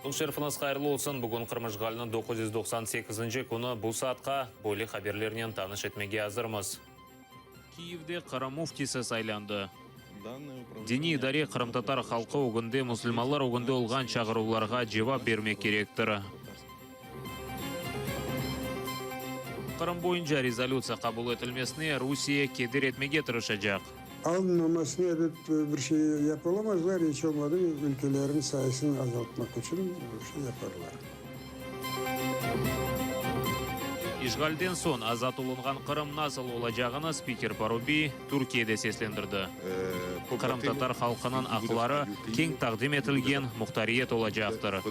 Бұл шерфініз қайырлы олсын, бүгін Қырмыжғалының 998-ші күні бұл саатқа бөлі хаберлерінен таныш етмеге азырмыз. Киевде Қырым муфтисі сайланды. Дини идаре Қырым-татар халқы өгінде мұсылманлар өгінде олған шағыруларға жауап бермек керектір. Қырым бойынша резолюция қабыл етілмесіне Русия кедер етмеге тырышacak. Alınmamasını bir şey yapılamazlar. Hiç olmadı ülkelerin sayısını azaltmak için bir şey yaparlar. İşgalden son azat olunған Қырым nasıl olacağını спикер Паруби Türkiye'de seslendirdi. Қырым татар халқының ақылары кең тақдим етілген мұқтариет olacaktır.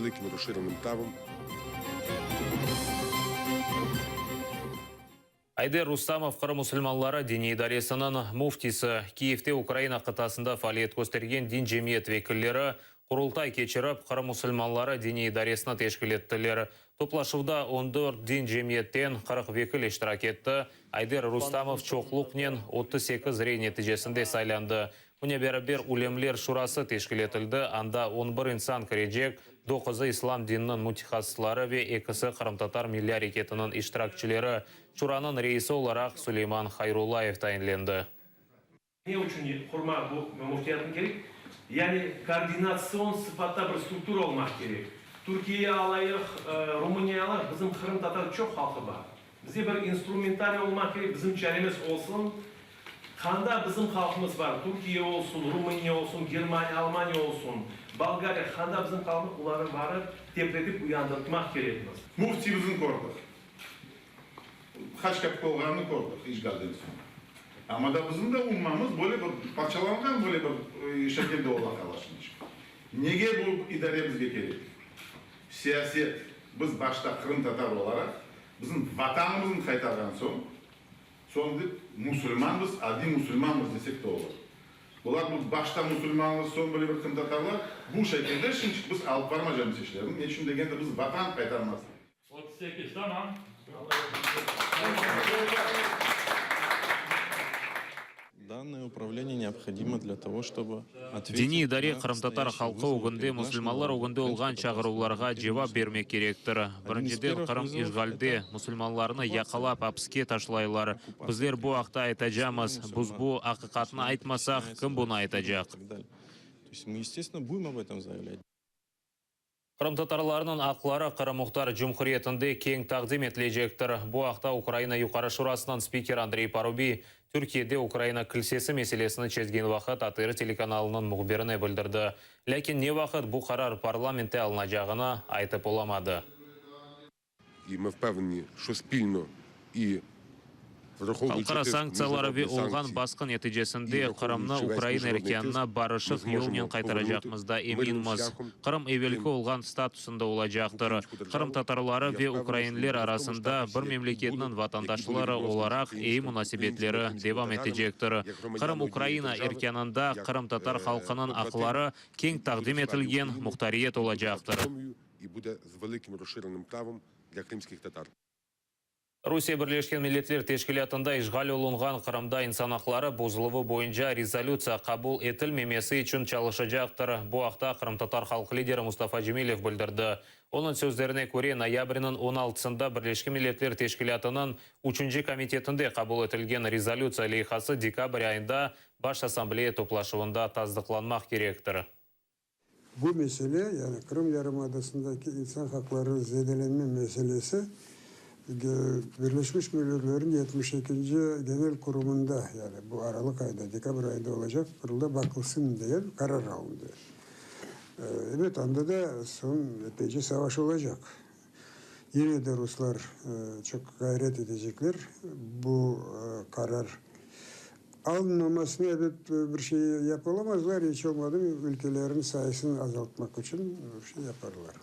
Айдер Рустамов Қырым мұсылманлары дини идаресінің муфтисі Киевте Украина қытасында фәалиет көстерген дин жемиет векіллері құрылтай кечіріп Қырым мұсылманлары дини идаресіні тешкіл еттілер. Топлашуда 14 дин жемиеттен 40 векіл ештірак етті. Айдер Рустамов чоқлықнен 38 рей нәтижесінде сайланды. Бұне бәрі улемлер шурасы тешкіл етілді. Анда 11 инсан кірежек, 9 ислам динінің мутихасылары ве 2 Қырым-татар милли әрекетінің иштиракчылары. Шураның рейсі оларақ Сулейман Хайруллаев тайынленді. Не очень хурма bu muftiyatın gerek. Yani koordinasyon sıfatta bir struktur olmak gerek. Türkiye'ye alayıq, Rumuniya'ya alayıq, bizim Kırım Tatar çok halkı var. Bize bir instrumentari olmak gerek, bizim çenemiz olsun. Kanda bizim halkımız var. Türkiye olsun, Rumuniya olsun, Germaniya, Almanya olsun, Bulgarya, kanda bizim halkımız onları varıp tepredip uyandırmak gerekmez. Muftiyimizin korktuk. Kaç kapı olganını korktuk işgalden sonra. Ama da bizim de ummamız böyle bir parçalangan böyle bir şekilde olan kalaşmış. Nege bu idaremizge gerek? Siyaset, biz başta Kırım Tatar olarak bizim vatanımızın kaytargan sonra Müslümanız, adi Müslümanız desek de olur. Bunlar bu başta Müslümanız, son böyle bir Kırım Tatarlar bu şekilde şimdi biz alıp varmayacağımız işlerin. Ne için degende biz vatan kaytarmaz. 38, tamam. Данное управление необходимо для того, чтобы Дини идаре Қырым-татар халқы өгінде мұсылманлар өгінде олған шағыруларға жауап бермек керектір. Біріншіден Қырым ишгалде мұсылманларыны яқалап апске ташлайлар. Біздер бұ ақта айтажамыз, біз бұ ақиқатны айтмасақ, кім бұны айтажақ? То есть мы, естественно, будем об этом заявлять. Қырым-татарларының ақылары Қырым Мұхтар Жұмхұриетінде кең тақдим етілежектір. Бұ ақта Украина юқары шурасынан спикер Андрей Паруби Түркияде Украина кілсесі меселесіні чезген вақыт Атыры телеканалының мұғберіне білдірді. Ләкин не вақыт бұл қарар парламентте алынажағына айтып оламады. І ми впевнені, що спільно і Халқара санкциялары ве олған басқын нәтижесінде Қырымны Украина еркеніне барышық елінен қайтарajaqмызда еминміз. Қырым евелкі олған статусында олajaqтыр. Қырым татарлары ве украинлер арасында бір мемлекетінің ватандашлары оларақ ей мұнасибетлері девам етежектір. Қырым Украина еркенінде Қырым татар халқының ақылары кең тақдим етілген мұқтариет олajaqтыр. і буде з великим розширеним правом для кримських татар. Русия Бірлескен Миллетлер Тешкілятында ишғал олынған Қырымда инсан ақлары бұзылығы бойынша резолюция қабыл етілмемесі үшін çalışacaktır. Бұ ақта Қырым-татар халық лидері Мустафа Джемилев білдірді. Оның сөздеріне көре ноябрінің 16-сында Бірлескен Миллетлер Тешкілятының 3-ші комитетінде қабыл етілген резолюция лейхасы декабрь ayında Baş Ассамблея топлашуында таздықланмақ керектір. Bu mesele yani Kırım Yarımadası'ndaki insan hakları zedelenme meselesi Birleşmiş Milletler'in 72. Genel Kurumu'nda yani bu Aralık ayında, Dekabr ayında olacak kurulda bakılsın diye karar alındı. Evet, anda da son epeyce savaş olacak. Yine de Ruslar çok gayret edecekler. Bu karar alınmamasını evet bir şey yapılamazlar. Hiç olmadı ülkelerin sayısını azaltmak için bir şey yaparlar.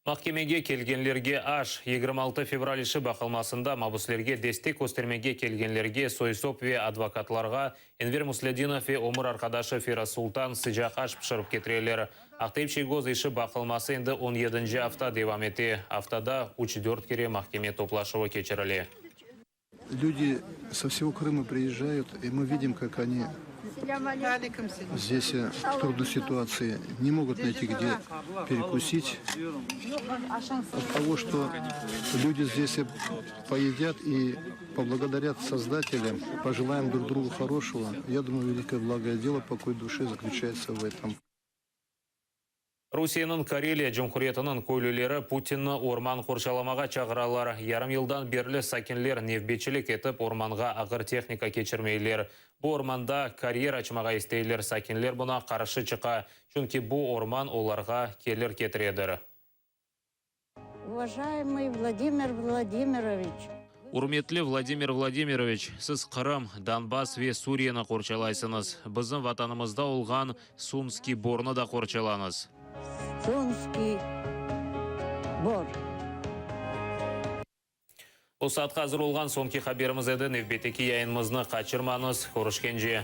Mahkemege kelgenlerge H 26 fevral işi bakılmasında mabuslerge destek göstermege kelgenlerge soysop ve advokatlarga Enver Musledinov ve Omur arkadaşı Firas Sultan sıcak H pişirip getireler. Aktayip Şeygoz işi bakılması indi 17. hafta devam etti. Haftada 3-4 kere mahkeme toplaşığı geçirili. Люди со всего Крыма приезжают, и мы видим, как они здесь в трудной ситуации не могут найти где перекусить. От того, что люди здесь поедят и поблагодарят Создателя, пожелаем друг другу хорошего. Я думаю, великое благое дело, покой души заключается в этом. Русияның Карелия Жумхуриятының көйлілері Путинні орман қоршаламаға чағыралар. Ярым елдан берлі сакенлер невбетчілік етіп орманға ағыр техника кечірмейлер. Бұл орманда карьер açmaға істейлер сакенлер бұна қаршы чықа. Чүнки бұл орман оларға келер кетіредір. Уважаемый Владимир Владимирович, Урметлі Владимир Владимирович, сіз Қырым, Донбасс ве Сурияны қорчалайсыныз. Біздің ватанымызда олған Сунский борны да қорчаланыз. Сунский бор. Бұл саатқа hazır olған сонки хаберіміз еді. Невбетеки яйынымызны қачырмаңыз. Көрішкенже.